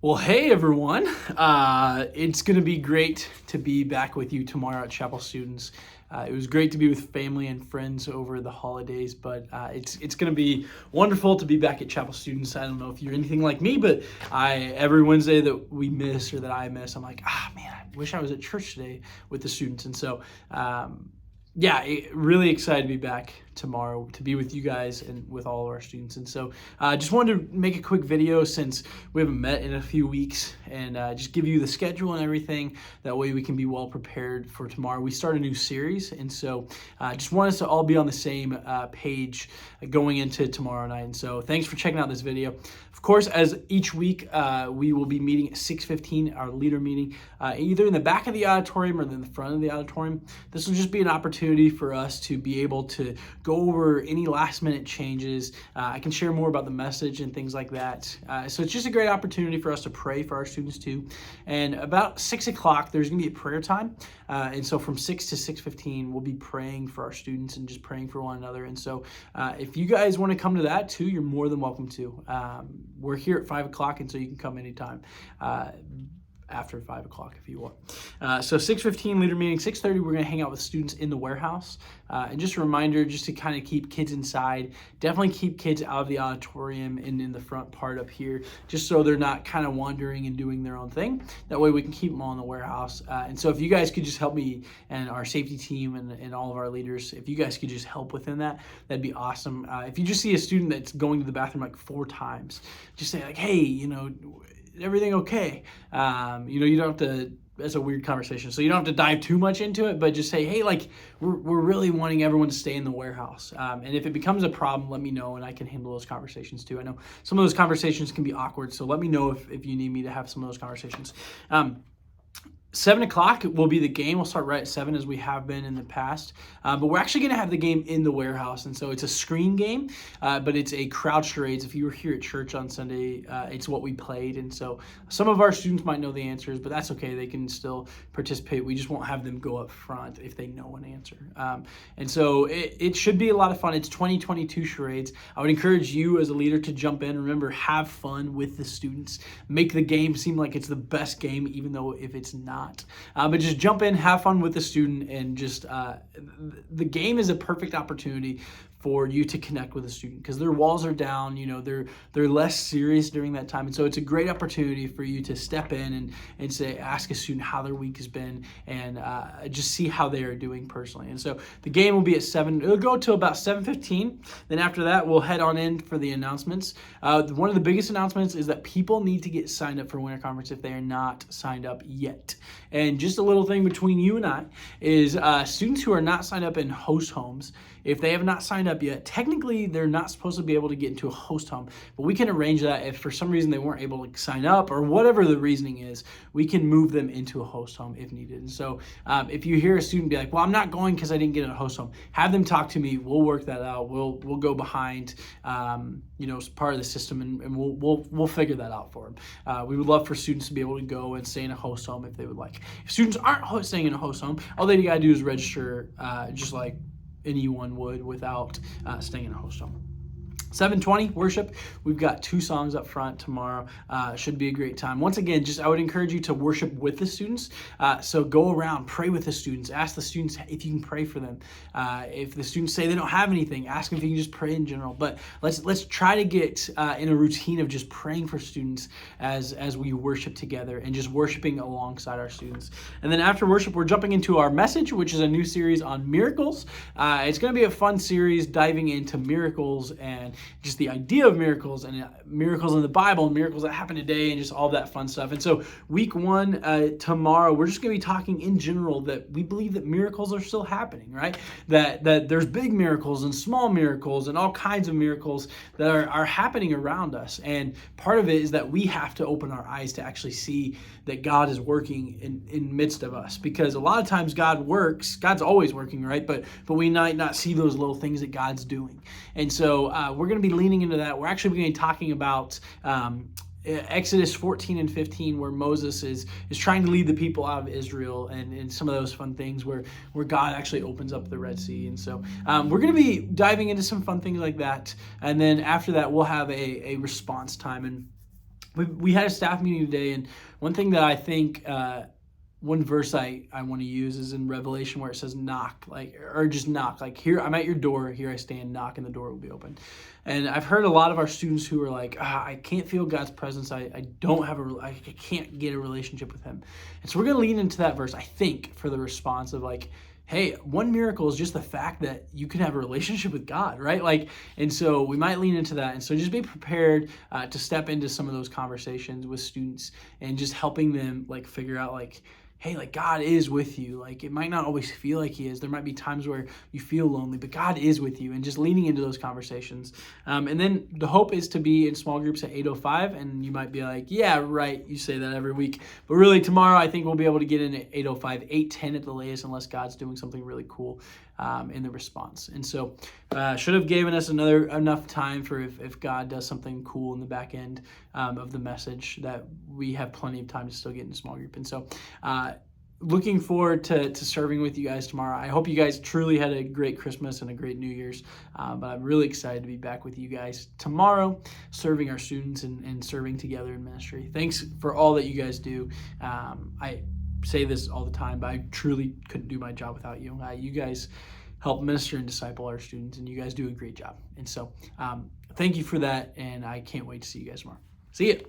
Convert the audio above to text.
Well, hey everyone. It's going to be great to be back with you tomorrow at Chapel Students. It was great to be with family and friends over the holidays, but it's going to be wonderful to be back at Chapel Students. I don't know if you're anything like me, but every Wednesday that we miss or that I miss, I'm like, man, I wish I was at church today with the students. And so, really excited to be back tomorrow to be with you guys and with all of our students. And so just wanted to make a quick video since we haven't met in a few weeks and just give you the schedule and everything. That way we can be well prepared for tomorrow. We start a new series, and so just want us to all be on the same page going into tomorrow night. And so thanks for checking out this video. Of course, as each week, we will be meeting at 6:15, our leader meeting, either in the back of the auditorium or in the front of the auditorium. This will just be an opportunity for us to be able to go over any last minute changes. I can share more about the message and things like that. So it's just a great opportunity for us to pray for our students too. And about 6 o'clock, there's gonna be a prayer time. And so from 6 to 6:15, we'll be praying for our students and just praying for one another. And so if you guys wanna come to that too, you're more than welcome to. We're here at 5 o'clock, and so you can come anytime. After 5 o'clock if you want. So 6:15 leader meeting, 6:30 we're going to hang out with students in the warehouse. And just a reminder, just to kind of keep kids inside, definitely keep kids out of the auditorium and in the front part up here, just so they're not kind of wandering and doing their own thing. That way we can keep them all in the warehouse. And so if you guys could just help me and our safety team and all of our leaders, if you guys could just help within that, that'd be awesome. If you just see a student that's going to the bathroom like 4 times, just say like, hey, everything okay? You don't have to, that's a weird conversation, so you don't have to dive too much into it, but just say, hey, like, we're really wanting everyone to stay in the warehouse. And if it becomes a problem, let me know, and I can handle those conversations too. I know some of those conversations can be awkward, so let me know if you need me to have some of those conversations. 7 o'clock will be the game. We'll start right at 7 as we have been in the past. But we're actually going to have the game in the warehouse. And so it's a screen game, but it's a crowd charades. If you were here at church on Sunday, it's what we played. And so some of our students might know the answers, but that's okay. They can still participate. We just won't have them go up front if they know an answer. And so it should be a lot of fun. It's 2022 charades. I would encourage you as a leader to jump in. Remember, have fun with the students. Make the game seem like it's the best game, even though if it's not. But just jump in, have fun with the student, and just the game is a perfect opportunity for you to connect with a student because their walls are down, they're less serious during that time. And so it's a great opportunity for you to step in and say, ask a student how their week has been and just see how they are doing personally. And so the game will be at 7, it'll go to about 7:15. Then after that, we'll head on in for the announcements. One of the biggest announcements is that people need to get signed up for Winter Conference if they are not signed up yet. And just a little thing between you and I is students who are not signed up in host homes, if they have not signed up yet, technically they're not supposed to be able to get into a host home, but we can arrange that. If for some reason they weren't able to sign up or whatever the reasoning is, we can move them into a host home if needed. And so if you hear a student be like, well, I'm not going because I didn't get in a host home, have them talk to me. We'll work that out. We'll go behind, part of the system, and we'll figure that out for them. We would love for students to be able to go and stay in a host home if they would like. If students aren't staying in a host home, all they got to do is register just like anyone would without staying in a host home. 7:20 worship. We've got 2 songs up front tomorrow. Should be a great time. Once again, I would encourage you to worship with the students. So go around, pray with the students. Ask the students if you can pray for them. If the students say they don't have anything, ask them if you can just pray in general. But let's try to get in a routine of just praying for students as we worship together and just worshiping alongside our students. And then after worship, we're jumping into our message, which is a new series on miracles. It's going to be a fun series diving into miracles and just the idea of miracles and miracles in the Bible and miracles that happen today and just all that fun stuff. And so week 1, tomorrow, we're just going to be talking in general that we believe that miracles are still happening, right? That there's big miracles and small miracles and all kinds of miracles that are happening around us. And part of it is that we have to open our eyes to actually see that God is working in midst of us, because a lot of times God works, God's always working, right? But we might not see those little things that God's doing. And so we're going to be leaning into that. We're actually going to be talking about Exodus 14 and 15, where Moses is trying to lead the people out of Israel, and some of those fun things where God actually opens up the Red Sea. And so we're going to be diving into some fun things like that. And then after that, we'll have a response time. And we had a staff meeting today, and one thing that I think, one verse I want to use is in Revelation where it says knock, like, or just knock, like, here, I'm at your door, here I stand, knock, and the door will be open. And I've heard a lot of our students who are like, I can't feel God's presence. I don't have I can't get a relationship with him. And so we're going to lean into that verse, I think, for the response of like, hey, one miracle is just the fact that you can have a relationship with God, right? Like, and so we might lean into that. And so just be prepared to step into some of those conversations with students and just helping them like figure out like, hey, like God is with you. Like it might not always feel like he is. There might be times where you feel lonely, but God is with you, and just leaning into those conversations. And then the hope is to be in small groups at 8:05, and you might be like, yeah, right, you say that every week. But really tomorrow I think we'll be able to get in at 8:05, 8:10 at the latest, unless God's doing something really cool in the response. And so should have given us enough time for if God does something cool in the back end of the message, that we have plenty of time to still get into small group. And so looking forward to serving with you guys tomorrow. I hope you guys truly had a great Christmas and a great New Year's, but I'm really excited to be back with you guys tomorrow, serving our students and serving together in ministry. Thanks for all that you guys do. I say this all the time, but I truly couldn't do my job without you. You guys help minister and disciple our students, and you guys do a great job. And so thank you for that, and I can't wait to see you guys tomorrow. See ya.